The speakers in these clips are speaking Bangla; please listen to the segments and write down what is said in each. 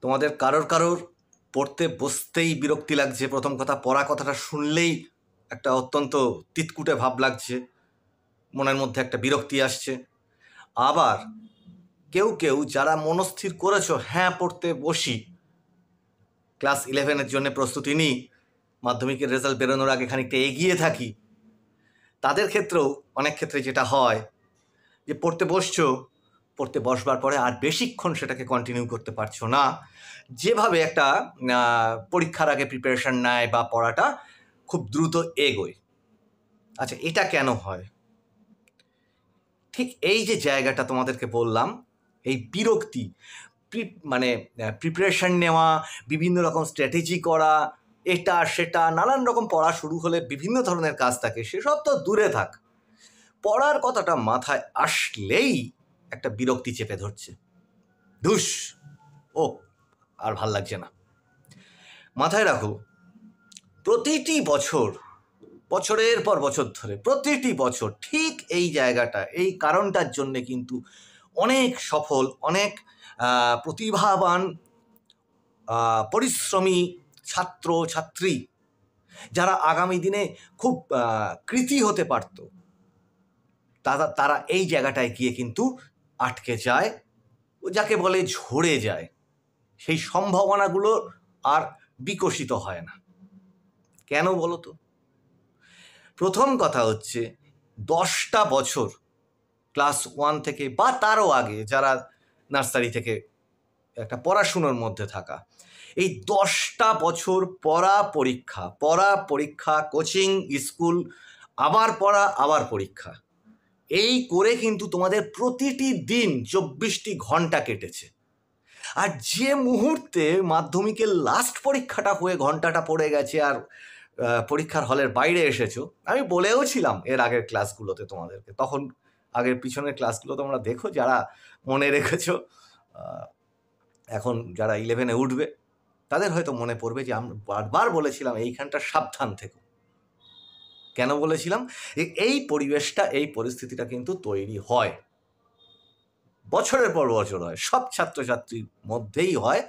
তোমাদের কারোর কারোর পড়তে বসতেই বিরক্তি লাগছে, প্রথম কথা পড়া কথাটা শুনলেই একটা অত্যন্ত তিতকুটে ভাব লাগছে, মনের মধ্যে একটা বিরক্তি আসছে। আবার কেউ কেউ যারা মনস্থির করেছো হ্যাঁ পড়তে বসি, ক্লাস 11-এর জন্য প্রস্তুতি নিই, মাধ্যমিকের রেজাল্ট বেরোনোর আগে খানিকটা এগিয়ে থাকি, তাদের ক্ষেত্রেও অনেক ক্ষেত্রে যেটা হয় যে পড়তে বসছো, পড়তে বসবার পরে আর বেশিক্ষণ সেটাকে কন্টিনিউ করতে পারছো না, যেভাবে একটা পরীক্ষার আগে প্রিপারেশন নেয় বা পড়াটা খুব দ্রুত এগোয়। আচ্ছা, এটা কেন হয়? ঠিক এই যে জায়গাটা তোমাদেরকে বললাম, এই বিরক্তি, মানে প্রিপারেশন নেওয়া, বিভিন্ন রকম স্ট্র্যাটেজি করা, এটা সেটা নানান রকম পড়া শুরু হলে বিভিন্ন ধরনের কাজ থাকে, সেসব তো দূরে থাক, পড়ার কথাটা মাথায় আসলেই একটা বিরক্তি চেপে ধরছে, ধুস, ও আর ভাল লাগছে না। মাথায় রাখো, প্রতিটি বছর, বছরের পর বছর ধরে প্রতিটি বছর ঠিক এই জায়গাটা, এই কারণটার জন্যে কিন্তু অনেক সফল, অনেক প্রতিভাবান, পরিশ্রমী ছাত্র ছাত্রী যারা আগামী দিনে খুব কৃতী হতে পারত, তারা এই জায়গাটায় গিয়ে কিন্তু আটকে যায়, যাকে বলে ঝরে যায়, সেই সম্ভাবনাগুলো আর বিকশিত হয় না। কেন বলো তো? প্রথম কথা হচ্ছে, 10টা বছর ক্লাস 1 থেকে বা তারও আগে যারা নার্সারি থেকে একটা পড়াশুনোর মধ্যে থাকা, এই 10টা বছর পড়া পরীক্ষা, কোচিং, স্কুল, আবার পড়া, আবার পরীক্ষা, এই করে কিন্তু তোমাদের প্রতিটি দিন 24টি ঘন্টা কেটেছে। আর যে মুহূর্তে মাধ্যমিকের লাস্ট পরীক্ষাটা হয়ে ঘন্টাটা পড়ে গেছে আর পরীক্ষার হলের বাইরে এসেছো, আমি বলেও ছিলাম এর আগের ক্লাসগুলোতে তোমাদেরকে, তখন আগের পিছনের ক্লাসগুলো তোমরা দেখো যারা মনে রেখেছো, এখন যারা 11-এ উঠবে তাদের হয়তো মনে পড়বে যে আমরা বারবার বলেছিলাম এইখানটা সাবধান থেকো। কেন বলেছিলাম? এই পরিবেশটা, এই পরিস্থিতিটা কিন্তু তৈরি হয়, বছরের পর বছর হয়, সব ছাত্রছাত্রীর মধ্যেই হয়,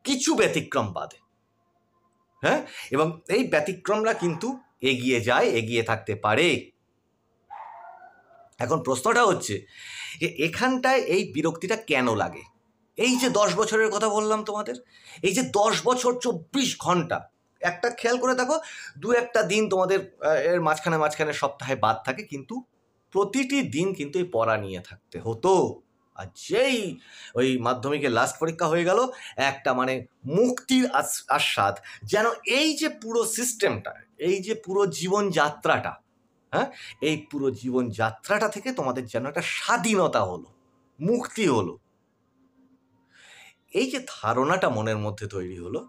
কিছু ব্যতিক্রম বাদে। হ্যাঁ, এবং এই ব্যতিক্রমরা কিন্তু এগিয়ে যায়, এগিয়ে থাকতে পারে। এখন প্রশ্নটা হচ্ছে যে এখানটায় এই বিরক্তিটা কেন লাগে? এই যে 10 বছরের কথা বললাম তোমাদের, এই যে 10 বছর 24 ঘন্টা, একটা খেয়াল করে দেখো, 2-একটা দিন তোমাদের এর মাঝখানে সপ্তাহে বাদ থাকে, কিন্তু প্রতিটি দিন কিন্তু এই পড়া নিয়ে থাকতে হতো। আর যেই ওই মাধ্যমিকের লাস্ট পরীক্ষা হয়ে গেল, একটা মানে মুক্তির আস্বাদ, যেন এই যে পুরো সিস্টেমটা, এই যে পুরো জীবনযাত্রাটা, হ্যাঁ, এই পুরো জীবনযাত্রাটা থেকে তোমাদের যেন একটা স্বাধীনতা হলো, মুক্তি হলো, এই যে ধারণাটা মনের মধ্যে তৈরি হলো,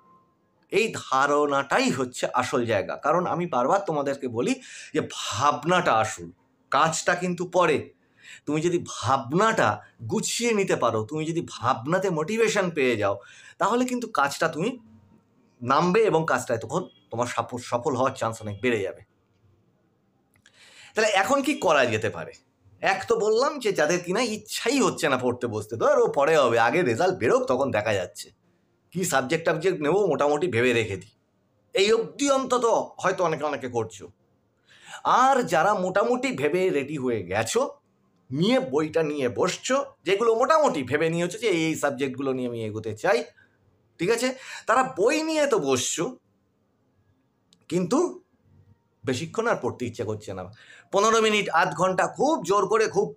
এই ধারণাটাই হচ্ছে আসল জায়গা। কারণ আমি বারবার তোমাদেরকে বলি যে ভাবনাটা আসল, কাজটা কিন্তু পরে। তুমি যদি ভাবনাটা গুছিয়ে নিতে পারো, তুমি যদি ভাবনাতে মোটিভেশন পেয়ে যাও, তাহলে কিন্তু কাজটা তুমি নামবে এবং কাজটায় তখন তোমার সফল হওয়ার চান্স অনেক বেড়ে যাবে। তাহলে এখন কি করা যেতে পারে? এক তো বললাম যে যাদের কিনা ইচ্ছাই হচ্ছে না পড়তে বসতে, তো আর ও পরে হবে, আগে রেজাল্ট বেরোক, তখন দেখা যাচ্ছে কি সাবজেক্ট নেবো মোটামুটি ভেবে রেখে দিই, এই অবধি অন্তত হয়তো অনেকে করছো। আর যারা মোটামুটি ভেবে রেডি হয়ে গেছো, নিয়ে বইটা নিয়ে বসছো, যেগুলো মোটামুটি ভেবে নিয়েছো যে এই সাবজেক্টগুলো নিয়ে আমি এগোতে চাই, ঠিক আছে, তারা বই নিয়ে তো বসছো, কিন্তু বেশিক্ষণ আর পড়তে ইচ্ছে করছে না। 15 মিনিট, আধ ঘন্টা খুব জোর করে, খুব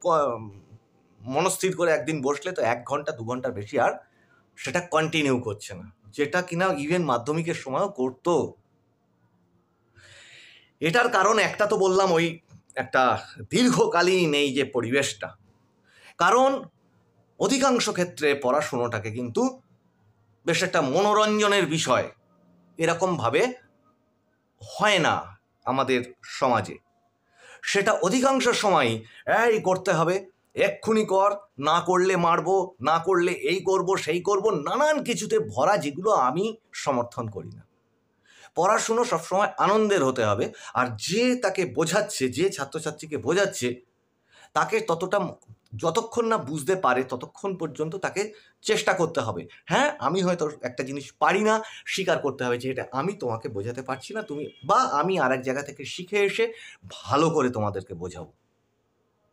মনস্থির করে একদিন বসলে তো 1 ঘন্টা 2 ঘন্টার বেশি আর সেটা কন্টিনিউ করছে না, যেটা কিনা ইভেন মাধ্যমিকের সময়ও করতো। এটার কারণ একটা তো বললাম, ওই একটা দীর্ঘকালীন এই যে পরিবেশটা। কারণ অধিকাংশ ক্ষেত্রে পড়াশুনোটাকে কিন্তু বেশ একটা মনোরঞ্জনের বিষয় এরকমভাবে হয় না আমাদের সমাজে। সেটা অধিকাংশ সময়ই এই করতে হবে, এক্ষুনি কর, না করলে মারবো, না করলে এই করব সেই করব, নানান কিছুতে ভরা, যেগুলো আমি সমর্থন করি না। পড়াশুনো সবসময় আনন্দের হতে হবে, আর যে তাকে বোঝাচ্ছে, যে ছাত্রছাত্রীকে বোঝাচ্ছে, তাকে ততটা যতক্ষণ না বুঝতে পারে ততক্ষণ পর্যন্ত তাকে চেষ্টা করতে হবে। হ্যাঁ, আমি হয়তো একটা জিনিস পারি না, স্বীকার করতে হবে যে এটা আমি তোমাকে বোঝাতে পারছি না, তুমি বা আমি আর এক জায়গা থেকে শিখে এসে ভালো করে তোমাদেরকে বোঝাবো,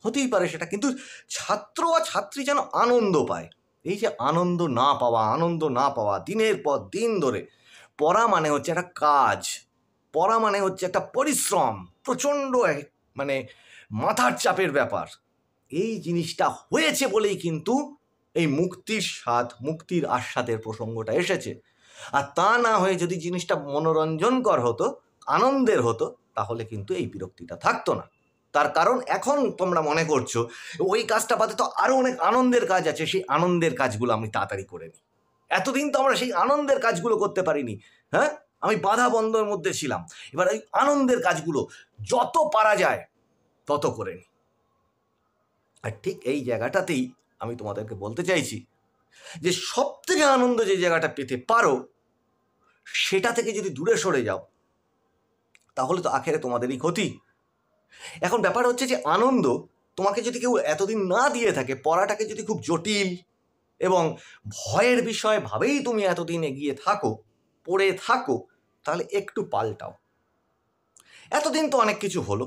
হতেই পারে সেটা। কিন্তু ছাত্র আর ছাত্রী যেন আনন্দ পায়। এই যে আনন্দ না পাওয়া দিনের পর দিন ধরে, পড়া মানে হচ্ছে একটা কাজ, পড়া মানে হচ্ছে একটা পরিশ্রম, প্রচণ্ড মানে মাথার চাপের ব্যাপার। এই জিনিসটা হয়েছে বলেই কিন্তু এই মুক্তির আস্বাদের প্রসঙ্গটা এসেছে। আর তা না হয়ে যদি জিনিসটা মনোরঞ্জনকর হতো, আনন্দের হতো, তাহলে কিন্তু এই বিরক্তিটা থাকতো না। তার কারণ এখন তোমরা মনে করছো ওই কাজটা বাদে তো আরো অনেক আনন্দের কাজ আছে, সেই আনন্দের কাজগুলো আমি তাড়াতাড়ি করে নিই। এতদিন তো আমরা সেই আনন্দের কাজগুলো করতে পারিনি। হ্যাঁ, আমি বাধা বন্ধের মধ্যে ছিলাম, এবার এই আনন্দের কাজগুলো যত পারা যায় তত করে নিই। আর ঠিক এই জায়গাটাতেই আমি তোমাদেরকে বলতে চাইছি যে সব থেকে আনন্দ যে জায়গাটা পেতে পারো, সেটা থেকে যদি দূরে সরে যাও তাহলে তো আখেরে তোমাদেরই ক্ষতি। এখন ব্যাপার হচ্ছে যে আনন্দ তোমাকে যদি কেউ এতদিন না দিয়ে থাকে, পড়াটাকে যদি খুব জটিল এবং ভয়ের বিষয় ভাবেই তুমি এতদিন এগিয়ে থাকো, পড়ে থাকো, তাহলে একটু পাল্টাও। এতদিন তো অনেক কিছু হলো,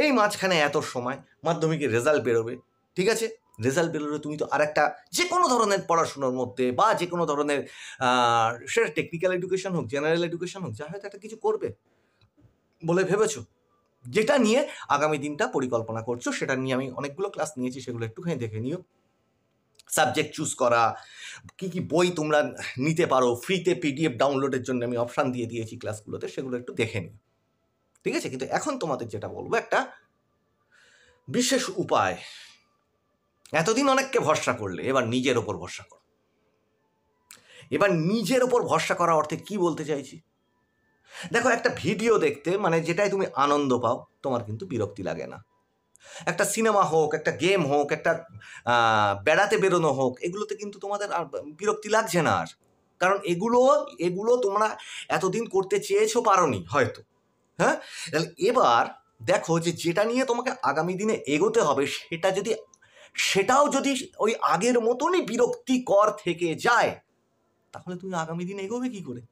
এই মাঝখানে এত সময় মাধ্যমিকের রেজাল্ট বেরোবে, ঠিক আছে, রেজাল্ট বেরোলে তুমি তো আর একটা যে কোনো ধরনের পড়াশোনার মধ্যে বা যে কোনো ধরনের সেটা টেকনিক্যাল এডুকেশন হোক, জেনারেল এডুকেশন হোক, যা হয়তো একটা কিছু করবে বলে ভেবেছো, যেটা নিয়ে আগামী দিনটা পরিকল্পনা করছো। সেটা নিয়ে আমি অনেকগুলো ক্লাস নিয়েছি, সেগুলো একটুখানি দেখে নিও। সাবজেক্ট চুজ করা, কি কি বই তোমরা নিতে পারো, ফ্রিতে পিডিএফ ডাউনলোডের জন্য আমি অপশান দিয়ে দিয়েছি ক্লাসগুলোতে, সেগুলো একটু দেখে নিও, ঠিক আছে। কিন্তু এখন তোমাদের যেটা বলবো, একটা বিশেষ উপায়, এতদিন অনেককে ভরসা করলে, এবার নিজের ওপর ভরসা করো। এবার নিজের ওপর ভরসা করা অর্থে কি বলতে চাইছি, দেখো, একটা ভিডিও দেখতে মানে যেটাই তুমি আনন্দ পাও, তোমার কিন্তু বিরক্তি লাগে না। একটা সিনেমা হোক, একটা গেম হোক, একটা বেড়াতে বেরোনো হোক, এগুলোতে কিন্তু তোমাদের আর বিরক্তি লাগছে না আর, কারণ এগুলো তোমরা এতদিন করতে চেয়েছো, পারোনি হয়তো। হ্যাঁ, তাহলে এবার দেখো যে যেটা নিয়ে তোমাকে আগামী দিনে এগোতে হবে, সেটাও যদি ওই আগের মতনই বিরক্তিকর থেকে যায়, তাহলে তুমি আগামী দিনে এগোবে কি করে?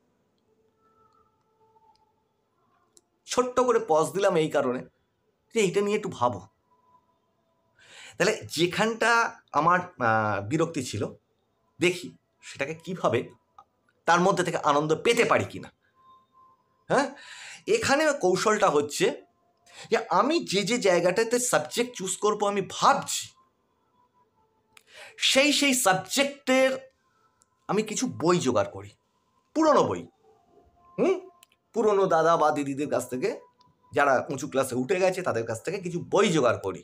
ছোট্ট করে পজ দিলাম এই কারণে যে এইটা নিয়ে একটু ভাবো। তাহলে যেখানটা আমার বিরক্তি ছিল, দেখি সেটাকে কিভাবে তার মধ্যে থেকে আনন্দ পেতে পারি কিনা। হ্যাঁ, এখানে কৌশলটা হচ্ছে যে আমি যে জায়গাটাতে সাবজেক্ট চুজ করবো আমি ভাবছি, সেই সাবজেক্টের আমি কিছু বই জোগাড় করি, পুরনো বই, পুরনো দাদা বা দিদিদের কাছ থেকে, যারা উঁচু ক্লাসে উঠে গেছে তাদের কাছ থেকে কিছু বই জোগাড় করি,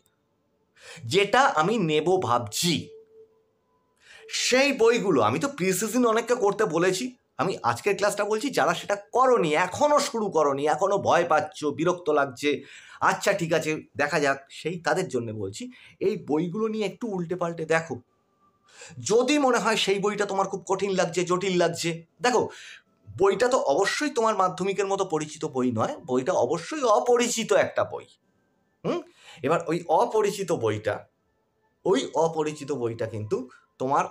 যেটা আমি নেব ভাবছি। সেই বইগুলো আমি তো প্রি সিজন অনেককে করতে বলেছি, আমি আজকের ক্লাসটা বলছি যারা সেটা করনি, এখনো শুরু করনি, এখনো ভয় পাচ্ছ, বিরক্ত লাগছে, আচ্ছা ঠিক আছে দেখা যাক, সেই তাদের জন্য বলছি এই বইগুলো নিয়ে একটু উল্টে পাল্টে দেখো। যদি মনে হয় সেই বইটা তোমার খুব কঠিন লাগছে, জটিল লাগছে, দেখো বইটা তো অবশ্যই তোমার মাধ্যমিকের মতো পরিচিত বই নয়, বইটা অবশ্যই অপরিচিত একটা বই। এবার ওই অপরিচিত বইটা কিন্তু তোমার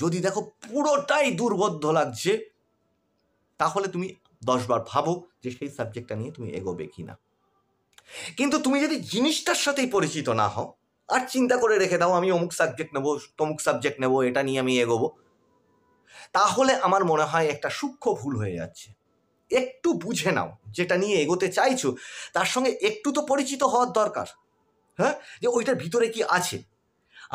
যদি দেখো পুরোটাই দুর্বোধ্য লাগছে, তাহলে তুমি 10 বার ভাবো যে সেই সাবজেক্টটা নিয়ে তুমি এগোবে কিনা। কিন্তু তুমি যদি জিনিসটার সাথেই পরিচিত না হও আর চিন্তা করে রেখে দাও আমি অমুক সাবজেক্ট নেবো, তমুক সাবজেক্ট নেবো, এটা নিয়ে আমি এগোবো, তাহলে আমার মনে হয় একটা সূক্ষ্ম ভুল হয়ে যাচ্ছে। একটু বুঝে নাও যেটা নিয়ে এগোতে চাইছো তার সঙ্গে একটু তো পরিচিত হওয়ার দরকার। হ্যাঁ, যে ওইটার ভিতরে কি আছে।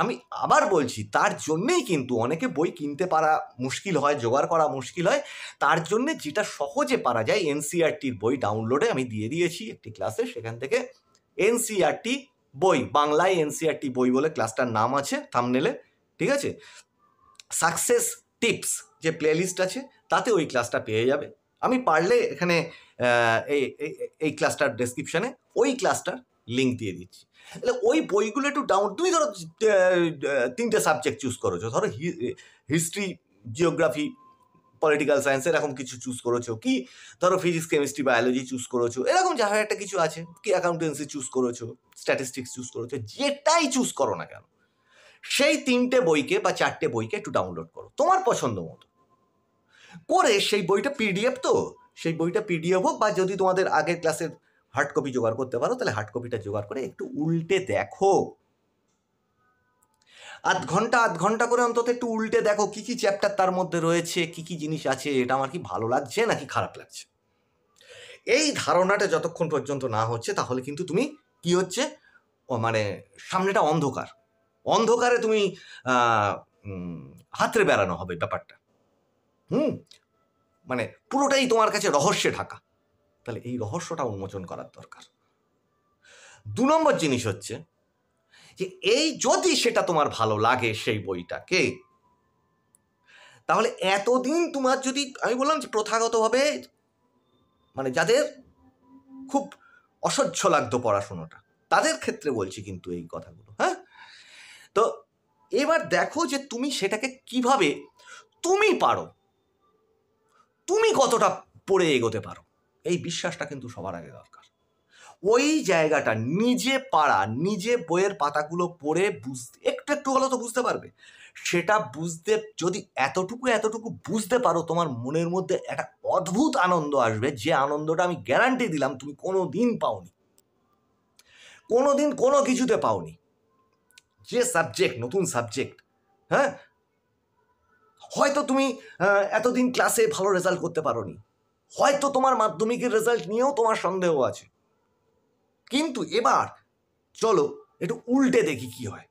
আমি আবার বলছি, তার জন্যেই কিন্তু অনেকে বই কিনতে পারা মুশকিল হয়, জোগাড় করা মুশকিল হয়। তার জন্যে যেটা সহজে পারা যায়, এনসিইআরটির বই ডাউনলোডে আমি দিয়ে দিয়েছি একটি ক্লাসে, সেখান থেকে এনসিইআরটি বই, বাংলায় এনসিইআরটি বই বলে ক্লাসটার নাম আছে থাম্বনেলে, ঠিক আছে। সাকসেস টিপস যে প্লেলিস্ট আছে তাতে ওই ক্লাসটা পেয়ে যাবে। আমি পারলে এখানে এই ক্লাসটার ডেসক্রিপশানে ওই ক্লাসটার লিঙ্ক দিয়ে দিচ্ছি। তাহলে ওই বইগুলো একটু তুমি ধরো 3টে সাবজেক্ট চুজ করেছো, ধরো হিস্ট্রি, জিওগ্রাফি, পলিটিক্যাল সায়েন্স এরকম কিছু চুজ করেছো, কি ধরো ফিজিক্স, কেমিস্ট্রি, বায়োলজি চুজ করেছো, এরকম যা হয় একটা কিছু আছে, কি অ্যাকাউন্টেন্সি চুজ করেছো, স্ট্যাটিস্টিক্স চুজ করেছো, যেটাই চুজ করো না কেন, সেই 3টে বইকে বা 4টে বইকে একটু ডাউনলোড করো তোমার পছন্দ মতো করে। সেই বইটা পিডিএফ, তো সেই বইটা পিডিএফ হোক, বা যদি তোমাদের আগের ক্লাসের হার্ড কপি জোগাড় করতে পারো তাহলে হার্ড কপিটা জোগাড় করে একটু উল্টে দেখো। আধ ঘন্টা করে অন্তত একটু উল্টে দেখো কি কি চ্যাপ্টার তার মধ্যে রয়েছে, কি কি জিনিস আছে, এটা আমার কি ভালো লাগছে নাকি খারাপ লাগছে। এই ধারণাটা যতক্ষণ পর্যন্ত না হচ্ছে তাহলে কিন্তু তুমি কি হচ্ছে, মানে সামনেটা অন্ধকার, অন্ধকারে তুমি হাতড়ে বেড়ানো হবে ব্যাপারটা। মানে পুরোটাই তোমার কাছে রহস্যে ঢাকা। তাহলে এই রহস্যটা উন্মোচন করার দরকার। 2 নম্বর জিনিস হচ্ছে যে এই যদি সেটা তোমার ভালো লাগে সেই বইটাকে, তাহলে এতদিন তোমার যদি, আমি বললাম যে প্রথাগতভাবে মানে যাদের খুব অসহ্য লাগতো পড়াশোনাটা তাদের ক্ষেত্রে বলছি কিন্তু এই কথাগুলো। হ্যাঁ, তো এবার দেখো যে তুমি সেটাকে কিভাবে তুমি পারো, তুমি কতটা পড়ে এগোতে পারো, এই বিশ্বাসটা কিন্তু সবার আগে দরকার। ওই জায়গাটা নিজে পারা, নিজে বইয়ের পাতাগুলো পড়ে বুঝতে একটু একটু হলেও তো বুঝতে পারবে। সেটা বুঝতে যদি এতটুকু বুঝতে পারো, তোমার মনের মধ্যে একটা অদ্ভুত আনন্দ আসবে, যে আনন্দটা আমি গ্যারান্টি দিলাম তুমি কোনো দিন পাওনি, কোনো দিন কোনো কিছুতে পাওনি। যে সাবজেক্ট, নতুন সাবজেক্ট, হ্যাঁ, হয়তো তুমি এতদিন ক্লাসে ভালো রেজাল্ট করতে পারোনি, হয়তো তোমার মাধ্যমিকের রেজাল্ট নিয়েও তোমার সন্দেহ আছে, কিন্তু এবার চলো একটু উল্টে দেখি কি হয়,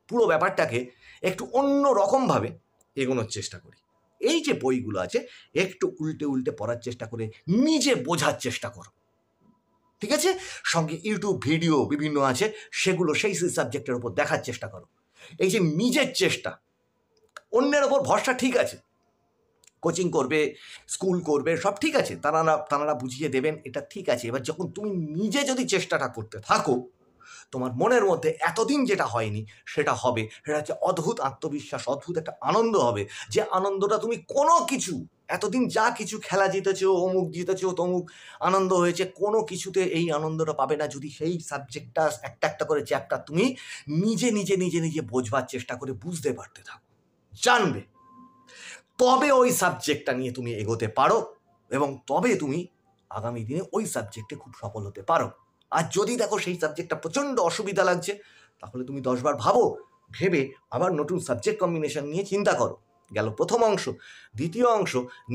পুরো ব্যাপারটাকে একটু অন্য রকমভাবে এগোনোর চেষ্টা করি। এই যে বইগুলো আছে একটু উল্টে উল্টে পড়ার চেষ্টা করে নিজে বোঝার চেষ্টা করো, ঠিক আছে? সঙ্গে ইউটিউব ভিডিও বিভিন্ন আছে, সেগুলো সেই সাবজেক্টের উপর দেখার চেষ্টা করো। এই যে নিজের চেষ্টা, অন্যের ওপর ভরসা ঠিক আছে, কোচিং করবে, স্কুল করবে, সব ঠিক আছে, তারা বুঝিয়ে দেবেন, এটা ঠিক আছে। এবার যখন তুমি নিজে যদি চেষ্টাটা করতে থাকো, তোমার মনের মধ্যে এতদিন যেটা হয়নি সেটা হবে। সেটা হচ্ছে অদ্ভুত আত্মবিশ্বাস, অদ্ভুত একটা আনন্দ হবে, যে আনন্দটা তুমি কোনো কিছু, এতদিন যা কিছু খেলা জিতেছো, অমুক জিতেছো, তমুক আনন্দ হয়েছে, কোনো কিছুতে এই আনন্দটা পাবে না যদি সেই সাবজেক্টটা একটা একটা করে চ্যাপ্টার তুমি নিজে নিজে নিজে নিজে বোঝবার চেষ্টা করে বুঝতে পারতে থাকো, জানবে। তবে ওই সাবজেক্টটা নিয়ে তুমি এগোতে পারো এবং তবে তুমি আগামী দিনে ওই সাবজেক্টে খুব সফল হতে পারো। আর যদি দেখো সেই সাবজেক্টটা প্রচণ্ড অসুবিধা লাগছে, তাহলে তুমি 10 বার ভাবো, ভেবে আবার নতুন সাবজেক্ট কম্বিনেশন নিয়ে চিন্তা করো। গেল প্রথম অংশ। দ্বিতীয় অংশ,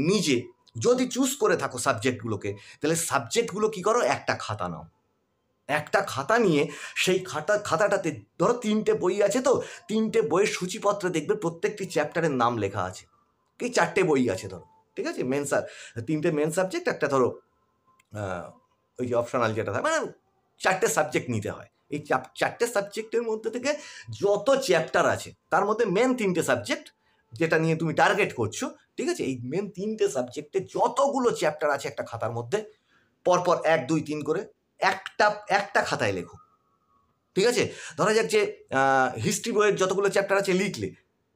নিজে যদি চুজ করে থাকো সাবজেক্টগুলোকে, তাহলে সাবজেক্টগুলো কি করো, একটা খাতা নাও, একটা খাতা নিয়ে সেই খাতাটাতে ধরো 3টে বই আছে, তো 3টে বইয়ের সূচিপত্রে দেখবে প্রত্যেকটি চ্যাপ্টারের নাম লেখা আছে। কি 4টে বই আছে ধরো, ঠিক আছে, 3টে মেন সাবজেক্ট, একটা ধরো ওই যে অপশনাল যেটা থাকে, মানে 4টে সাবজেক্ট নিতে হয়। এই 4টে সাবজেক্টের মধ্যে থেকে যত চ্যাপ্টার আছে তার মধ্যে মেন 3টে সাবজেক্ট যেটা নিয়ে তুমি টার্গেট করছো, ঠিক আছে, এই মেন 3টে সাবজেক্টে যতগুলো চ্যাপ্টার আছে একটা খাতার মধ্যে পরপর 1, 2, 3 করে একটা খাতায় লেখো, ঠিক আছে? ধরা যাক যে হিস্ট্রি বইয়ের যতগুলো চ্যাপ্টার আছে লিখলে,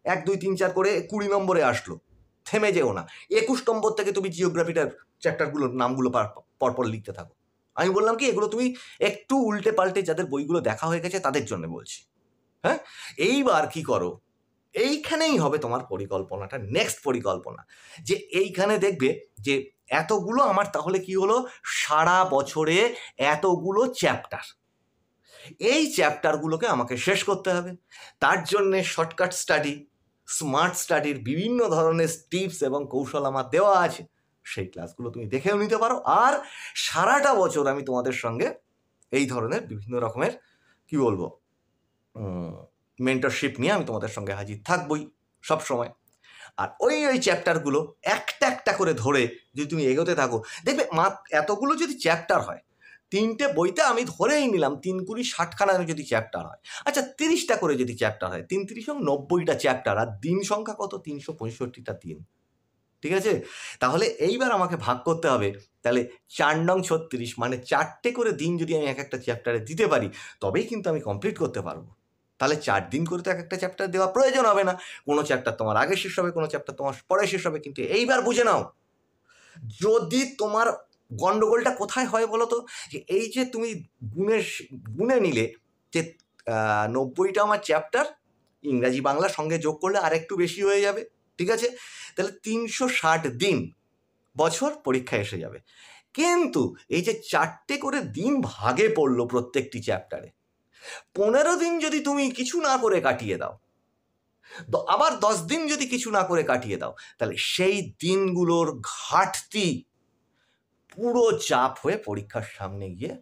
1, 2, 3, 4 করে 20 নম্বরে আসলো, থেমে যেও না, 21 নম্বর থেকে তুমি জিওগ্রাফিটার চ্যাপ্টারগুলোর নামগুলো পরপর লিখতে থাকো। আমি বললাম কি, এগুলো তুমি একটু উল্টে পাল্টে, যাদের বইগুলো দেখা হয়ে গেছে তাদের জন্য বলছি। হ্যাঁ, এইবার কি করো, এইখানেই হবে তোমার পরিকল্পনাটা, নেক্সট পরিকল্পনা, যে এইখানে দেখবে যে এতগুলো আমার, তাহলে কি হলো, সারা বছরে এতগুলো চ্যাপ্টার, এই চ্যাপ্টারগুলোকে আমাকে শেষ করতে হবে। তার জন্যে শর্টকাট স্টাডি, স্মার্ট স্টাডির বিভিন্ন ধরনের টিপস এবং কৌশল আমার দেওয়া আছে, সেই ক্লাসগুলো তুমি দেখেও নিতে পারো। আর সারাটা বছর আমি তোমাদের সঙ্গে এই ধরনের বিভিন্ন রকমের কি বলবো মেন্টরশিপ নিয়ে আমি তোমাদের সঙ্গে হাজির থাকবই সব সময়। আর ওই চ্যাপ্টারগুলো একটা একটা করে ধরে যদি তুমি এগোতে থাকো, দেখবে এতগুলো যদি চ্যাপ্টার হয়, 3টে বইতে আমি ধরেই নিলাম 3 × 20 60খানা যদি চ্যাপ্টার হয়, আচ্ছা 30টা করে যদি চ্যাপ্টার হয়, 3 × 30 = 90টা চ্যাপ্টার, আর দিন সংখ্যা কত, 365টা দিন, ঠিক আছে? তাহলে এইবার আমাকে ভাগ করতে হবে, তাহলে 4 নং 36, মানে 4টে করে দিন যদি আমি এক একটা চ্যাপ্টারে দিতে পারি, তবেই কিন্তু আমি কমপ্লিট করতে পারবো। তাহলে 4 দিন করে তো এক একটা চ্যাপ্টার দেওয়া প্রয়োজন হবে না, কোনো চ্যাপ্টার তোমার আগে শেষ হবে, কোনো চ্যাপ্টার তোমার পরে শেষ হবে। কিন্তু এইবার বুঝে নাও, যদি তোমার গন্ডগোলটা কোথায় হয় বলো তো, যে এই যে তুমি গুনে নিলে যে 90টা আমার চ্যাপ্টার, ইংরাজি বাংলা সঙ্গে যোগ করলে আর একটু বেশি হয়ে যাবে, ঠিক আছে? তাহলে 360 দিন বছর পরীক্ষা এসে যাবে। কিন্তু এই যে 4টে করে দিন ভাগে পড়লো প্রত্যেকটি চ্যাপ্টারে, 15 দিন যদি তুমি কিছু না করে কাটিয়ে দাও, আবার 10 দিন যদি কিছু না করে কাটিয়ে দাও, তাহলে সেই দিনগুলোর ঘাটতি পুরো চাপ হয়ে পরীক্ষার সামনে গিয়ে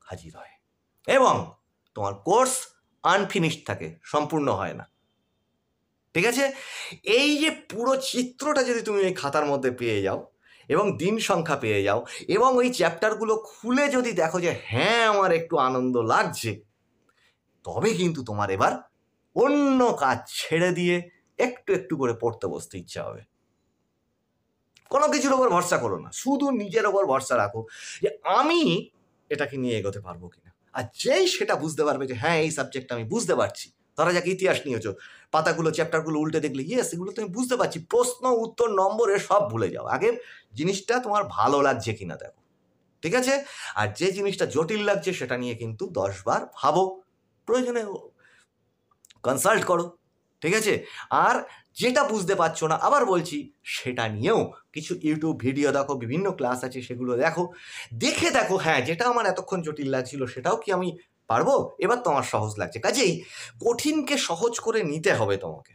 হাজির হয় এবং তোমার কোর্স আনফিনিশড থাকে, সম্পূর্ণ হয় না, ঠিক আছে? এই যে পুরো চিত্রটা যদি তুমি এই খাতার মধ্যে পেয়ে যাও এবং দিন সংখ্যা পেয়ে যাও এবং ওই চ্যাপ্টারগুলো খুলে যদি দেখো যে হ্যাঁ আমার একটু আনন্দ লাগছে, তবে কিন্তু তোমার এবার অন্য কাজ ছেড়ে দিয়ে একটু একটু করে পড়তে বসতে ইচ্ছা হবে। কোনো কিছুর ওপর ভরসা করো না, শুধু নিজের ওপর ভরসা রাখো যে আমি এটাকে নিয়ে এগোতে পারবো কিনা। আর যেই সেটা বুঝতে পারবে যে হ্যাঁ এই সাবজেক্ট আমি বুঝতে পারছি, ধরা যাক ইতিহাস নিয়েছো, পাতাগুলো চ্যাপ্টারগুলো উল্টে দেখলে ইয়েস এগুলো তো আমি বুঝতে পারছি, প্রশ্ন উত্তর নম্বরে সব ভুলে যাও, আগে জিনিসটা তোমার ভালো লাগছে কিনা দেখো, ঠিক আছে? আর যে জিনিসটা জটিল লাগছে সেটা নিয়ে কিন্তু 10 বার ভাবো, প্রয়োজনে কনসাল্ট করো, ঠিক আছে? আর যেটা বুঝতে পারছো না, আবার বলছি, সেটা নিয়েও কিছু ইউটিউব ভিডিও দেখো, বিভিন্ন ক্লাস আছে সেগুলো দেখো, দেখে দেখো হ্যাঁ যেটা আমার এতক্ষণ জটিল লাগছিল সেটাও কি আমি পারবো, এবার তোমার সহজ লাগছে। কাজেই কঠিনকে সহজ করে নিতে হবে তোমাকে,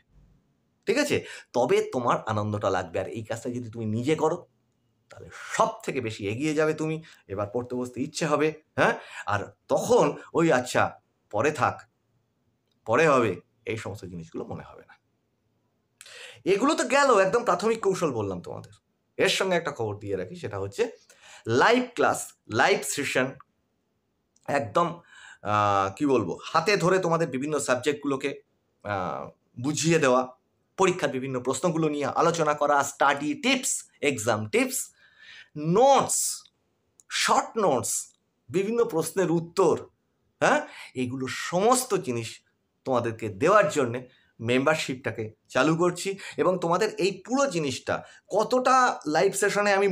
ঠিক আছে? তবে তোমার আনন্দটা লাগবে। আর এই কাজটা যদি তুমি নিজে করো তাহলে সব থেকে বেশি এগিয়ে যাবে তুমি, এবার পড়তে বসতে ইচ্ছে হবে, হ্যাঁ? আর তখন ওই আচ্ছা পরে থাক, পরে হবে, এই সমস্ত জিনিসগুলো মনে হবে না। এগুলো তো গেল একদম প্রাথমিক কৌশল বললাম তোমাদের। এর সঙ্গে একটা খবর দিয়ে রাখি, সেটা হচ্ছে লাইভ ক্লাস, লাইভ সেশন, একদম কি বলবো, হাতে ধরে তোমাদের বিভিন্ন সাবজেক্টগুলোকে বুঝিয়ে দেওয়া, পরীক্ষার বিভিন্ন প্রশ্নগুলো নিয়ে আলোচনা করা, study tips, exam tips, notes, short notes, বিভিন্ন প্রশ্নের উত্তর, হ্যাঁ, এগুলো সমস্ত জিনিস তোমাদেরকে দেওয়ার জন্যে মেম্বারশিপটাকে চালু করছি। এবং তোমাদের এই পুরো জিনিসটা কতটা লাইভ সেশনে আমি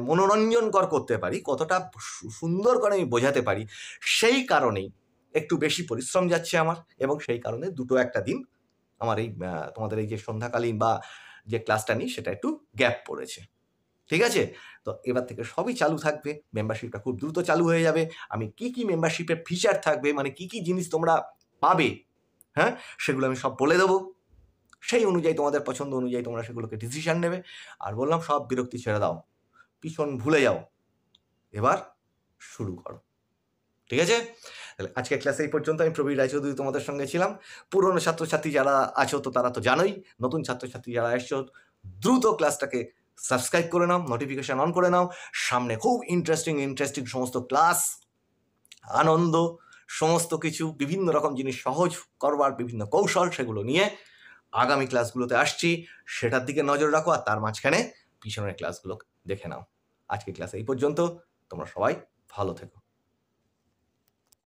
মনোরঞ্জনকর করতে পারি, কতটা সুন্দর করে আমি বোঝাতে পারি, সেই কারণেই একটু বেশি পরিশ্রম যাচ্ছে আমার, এবং সেই কারণে দুটো একটা দিন আমার এই তোমাদের এই যে সন্ধ্যাকালীন বা যে ক্লাসটা নিই সেটা একটু গ্যাপ পড়েছে, ঠিক আছে? তো এবার থেকে সবই চালু থাকবে, মেম্বারশিপটা খুব দ্রুত চালু হয়ে যাবে। আমি কি কি মেম্বারশিপের ফিচার থাকবে, মানে কি কি জিনিস তোমরা পাবে, হ্যাঁ, সেগুলো আমি সব বলে দেবো, সেই অনুযায়ী তোমাদের পছন্দ অনুযায়ী তোমরা সেগুলোকে ডিসিশন নেবে। আর বললাম সব বিরক্তি ছেড়ে দাও, পিছন ভুলে যাও, এবার শুরু করো, ঠিক আছে? তাহলে আজকের ক্লাসে এই পর্যন্ত। আমি প্রবীর রায়চৌধুরী তোমাদের সঙ্গে ছিলাম। পুরনো ছাত্রছাত্রী যারা আছো তো তারা তো জানোই, নতুন ছাত্রছাত্রী যারা এসছো দ্রুত ক্লাসটাকে সাবস্ক্রাইব করে নাও, নোটিফিকেশন অন করে নাও, সামনে খুব ইন্টারেস্টিং সমস্ত ক্লাস, আনন্দ, সমস্ত কিছু, বিভিন্ন রকম জিনিস সহজ করবার বিভিন্ন কৌশল, সেগুলো নিয়ে আগামী ক্লাসগুলোতে আসছি, সেটার দিকে নজর রাখো। আর তার মাঝখানে পিছনের ক্লাসগুলো দেখে নাও। আজকের ক্লাসে এই পর্যন্ত, তোমরা সবাই ভালো থেকো।